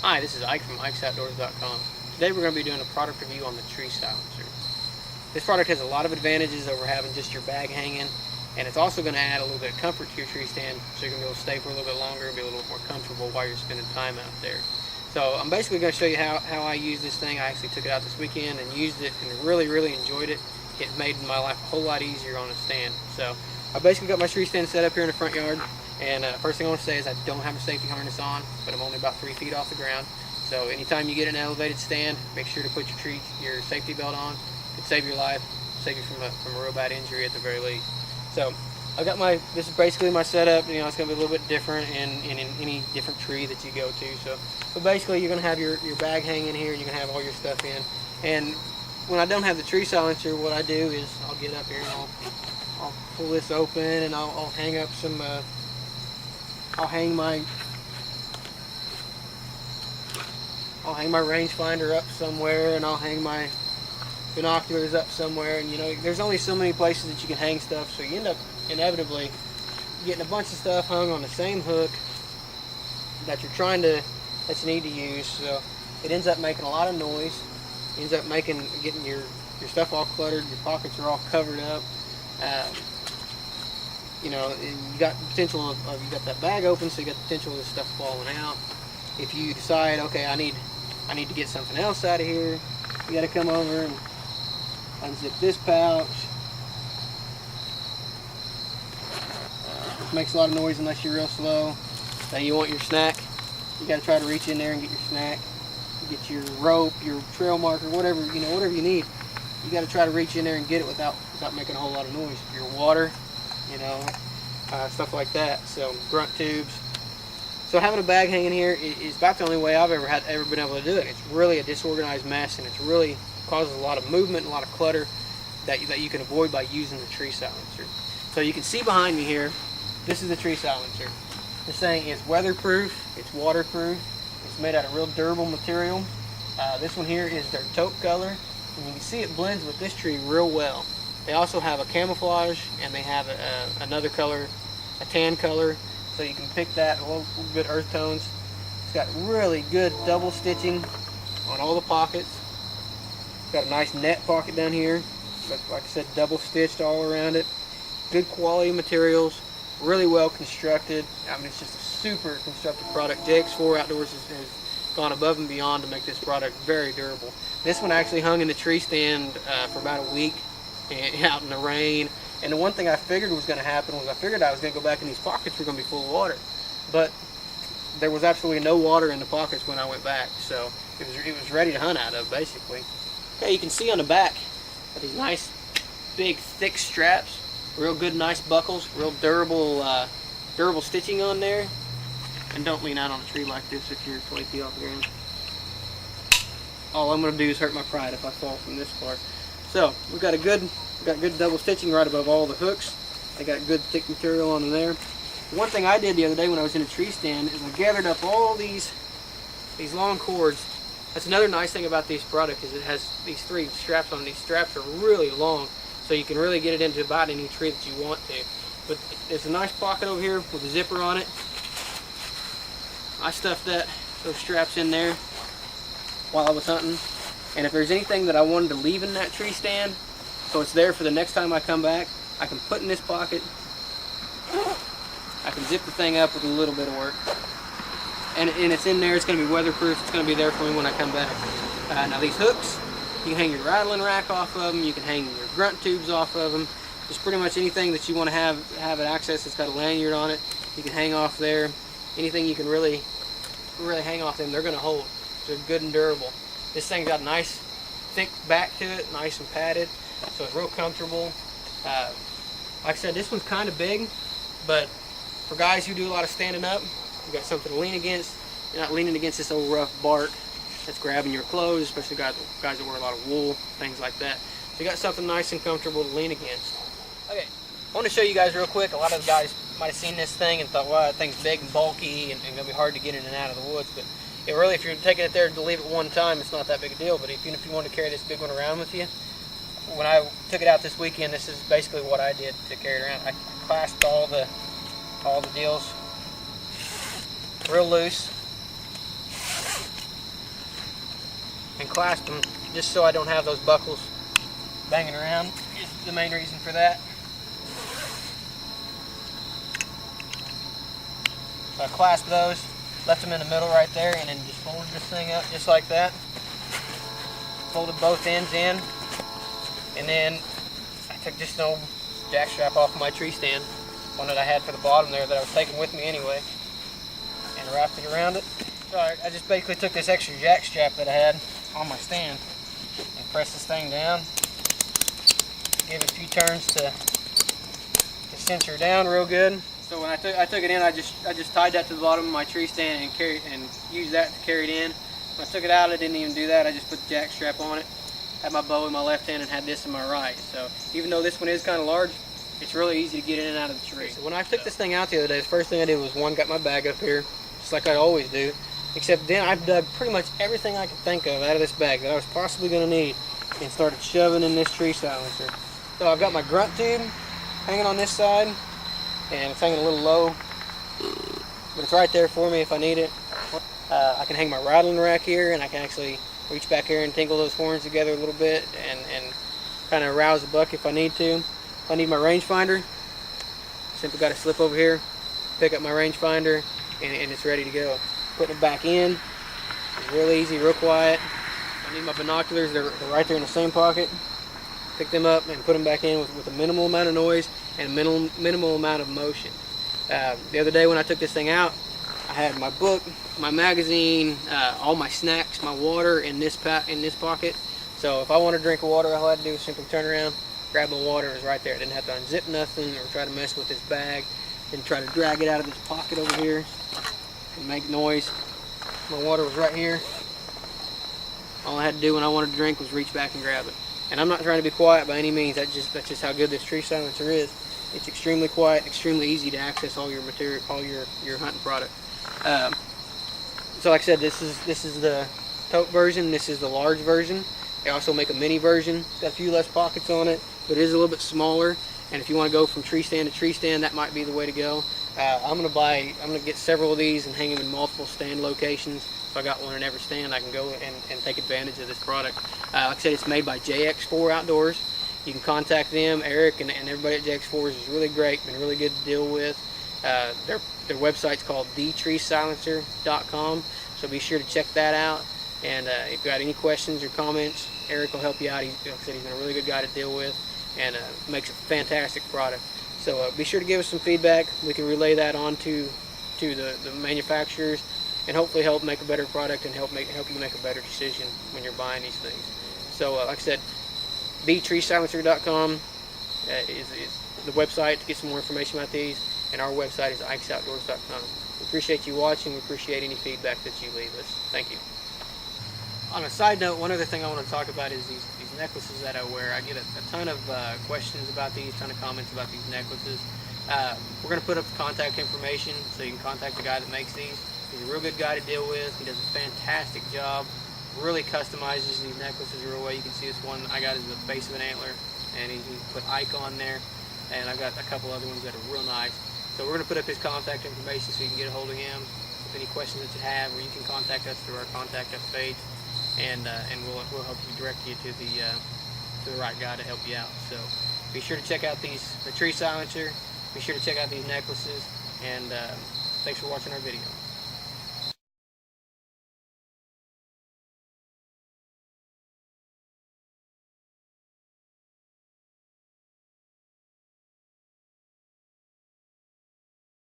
Hi, this is Ike from IkesOutdoors.com. Today we're going to be doing a product review on the tree silencer. This product has a lot of advantages over having just your bag hanging, and it's also going to add a little bit of comfort to your tree stand so you're going to be able to stay for a little bit longer and be a little more comfortable while you're spending time out there. So I'm basically going to show you how I use this thing. I actually took it out this weekend and used it and really enjoyed it. It made my life a whole lot easier on a stand. So I basically got my tree stand set up here in the front yard. And first thing I want to say is I don't have a safety harness on, but I'm only about 3 feet off the ground. So anytime you get an elevated stand, make sure to put your safety belt on. It could save your life, save you from a real bad injury at the very least. So I got this is basically my setup. You know, it's going to be a little bit different in any different tree that you go to. So basically you're going to have your bag hanging here, and you're going to have all your stuff in. And when I don't have the tree silencer, what I do is I'll get up here and I'll pull this open, and I'll hang up some I'll hang my rangefinder up somewhere, and I'll hang my binoculars up somewhere. And you know, there's only so many places that you can hang stuff, so you end up inevitably getting a bunch of stuff hung on the same hook that you need to use. So it ends up making a lot of noise. It ends up getting your stuff all cluttered. Your pockets are all covered up. You know, you got the potential of you got that bag open, so you got the potential of this stuff falling out. If you decide, okay, I need to get something else out of here, you got to come over and unzip this pouch. It makes a lot of noise unless you're real slow. Now you want your snack, you got to try to reach in there and get your snack. Get your rope, your trail marker, whatever you need. You got to try to reach in there and get it without making a whole lot of noise. Your water, you know, stuff like that. So grunt tubes. So having a bag hanging here is about the only way I've ever been able to do it. It's really a disorganized mess, and it's really causes a lot of movement, a lot of clutter that you can avoid by using the tree silencer. So you can see behind me here, this is the tree silencer. This thing is weatherproof, it's waterproof, it's made out of real durable material. This one here is their taupe color, and you can see it blends with this tree real well. They also have a camouflage, and they have another color, a tan color, so you can pick that, a little good earth tones. It's got really good double stitching on all the pockets. It's got a nice net pocket down here, but like I said, double stitched all around it. Good quality materials, really well constructed. I mean, it's just a super constructed product. Jx4 Outdoors has gone above and beyond to make this product very durable. This one actually hung in the tree stand for about a week, and out in the rain. And the one thing I figured was going to happen was I figured I was going to go back and these pockets were going to be full of water, but there was absolutely no water in the pockets when I went back, so it was ready to hunt out of, basically. Okay, you can see on the back these nice big thick straps, real good nice buckles, real durable stitching on there. And don't lean out on a tree like this if you're 20 feet off the ground. All I'm going to do is hurt my pride if I fall from this far. So we've got good double stitching right above all the hooks. They got good thick material on them there. One thing I did the other day when I was in a tree stand is I gathered up all these long cords. That's another nice thing about this product, is it has these 3 straps on. These straps are really long, so you can really get it into about any tree that you want to. But there's a nice pocket over here with a zipper on it. I stuffed those straps in there while I was hunting. And if there's anything that I wanted to leave in that tree stand, so it's there for the next time I come back, I can put in this pocket. I can zip the thing up with a little bit of work. And it's in there, it's going to be weatherproof, it's going to be there for me when I come back. Now these hooks, you can hang your rattling rack off of them, you can hang your grunt tubes off of them. Just pretty much anything that you want to have it access, it's got a lanyard on it, you can hang off there. Anything you can really hang off them, they're going to hold. They're good and durable. This thing's got a nice thick back to it, nice and padded, so it's real comfortable. Like I said, this one's kind of big, but for guys who do a lot of standing up, you got something to lean against. You're not leaning against this old rough bark that's grabbing your clothes, especially guys that wear a lot of wool, things like that. So you got something nice and comfortable to lean against. Okay, I want to show you guys real quick. A lot of the guys might have seen this thing and thought, wow, that thing's big and bulky and going to be hard to get in and out of the woods. But it really, if you're taking it there to leave it one time, it's not that big a deal. But even if you want to carry this big one around with you, when I took it out this weekend, this is basically what I did to carry it around. I clasped all the deals real loose. and clasp them just so I don't have those buckles banging around. Is the main reason for that. So I clasped those, left them in the middle right there, and then just folded this thing up just like that. Folded both ends in, and then I took just an old jack strap off my tree stand, one that I had for the bottom there that I was taking with me anyway, and wrapped it around it. So I just basically took this extra jack strap that I had on my stand and pressed this thing down. Gave it a few turns to cinch her down real good. So when I took it in, I just tied that to the bottom of my tree stand and used that to carry it in. When I took it out, I didn't even do that. I just put the jack strap on it, had my bow in my left hand, and had this in my right. So even though this one is kind of large, it's really easy to get in and out of the tree. So when I took this thing out the other day, the first thing I did was, one, got my bag up here, just like I always do. Except then I've dug pretty much everything I could think of out of this bag that I was possibly going to need and started shoving in this tree silencer. So I've got my grunt tube hanging on this side, and it's hanging a little low, but it's right there for me if I need it. I can hang my rattling rack here, and I can actually reach back here and tinkle those horns together a little bit and kind of rouse the buck if I need to. If I need my rangefinder, simply got to slip over here, pick up my rangefinder, and it's ready to go. Putting it back in is real easy, real quiet. I need my binoculars, they're right there in the same pocket. Pick them up and put them back in with a minimal amount of noise and a minimal amount of motion. The other day when I took this thing out, I had my book, my magazine, all my snacks, my water in this pocket. So if I want to drink water, all I had to do was simply turn around, grab my water, it was right there. I didn't have to unzip nothing or try to mess with this bag and try to drag it out of this pocket over here and make noise. My water was right here. All I had to do when I wanted to drink was reach back and grab it. And I'm not trying to be quiet by any means. That's just how good this tree silencer is. It's extremely quiet, extremely easy to access all your material, all your hunting product. So like I said, this is the tote version. This is the large version. They also make a mini version. It's got a few less pockets on it, but it is a little bit smaller. And if you want to go from tree stand to tree stand, that might be the way to go. I'm gonna get several of these and hang them in multiple stand locations. If I got one in every stand, I can go and take advantage of this product. Like I said, it's made by Jx4 Outdoors. You can contact them. Eric and everybody at Jx4 is really great, been really good to deal with. Their website's called thetreesilencer.com, so be sure to check that out. And if you got any questions or comments, Eric will help you out. Like I said, he's been a really good guy to deal with, and makes a fantastic product. So be sure to give us some feedback. We can relay that on to the manufacturers, and hopefully help make a better product and help you make a better decision when you're buying these things. So like I said, thetreesilencer.com is the website to get some more information about these, and our website is ikesoutdoors.com. We appreciate you watching. We appreciate any feedback that you leave us. Thank you. On a side note, one other thing I want to talk about is these necklaces that I wear. I get a ton of questions about these, a ton of comments about these necklaces. We're going to put up the contact information so you can contact the guy that makes these. He's a real good guy to deal with. He does a fantastic job. Really customizes these necklaces real well. You can see this one I got is the face of an antler, and he put Ike on there. And I've got a couple other ones that are real nice. So we're going to put up his contact information so you can get a hold of him with any questions that you have, or you can contact us through our contact us page, and we'll help you direct you to the right guy to help you out. So be sure to check out the tree silencer. Be sure to check out these necklaces, and thanks for watching our video.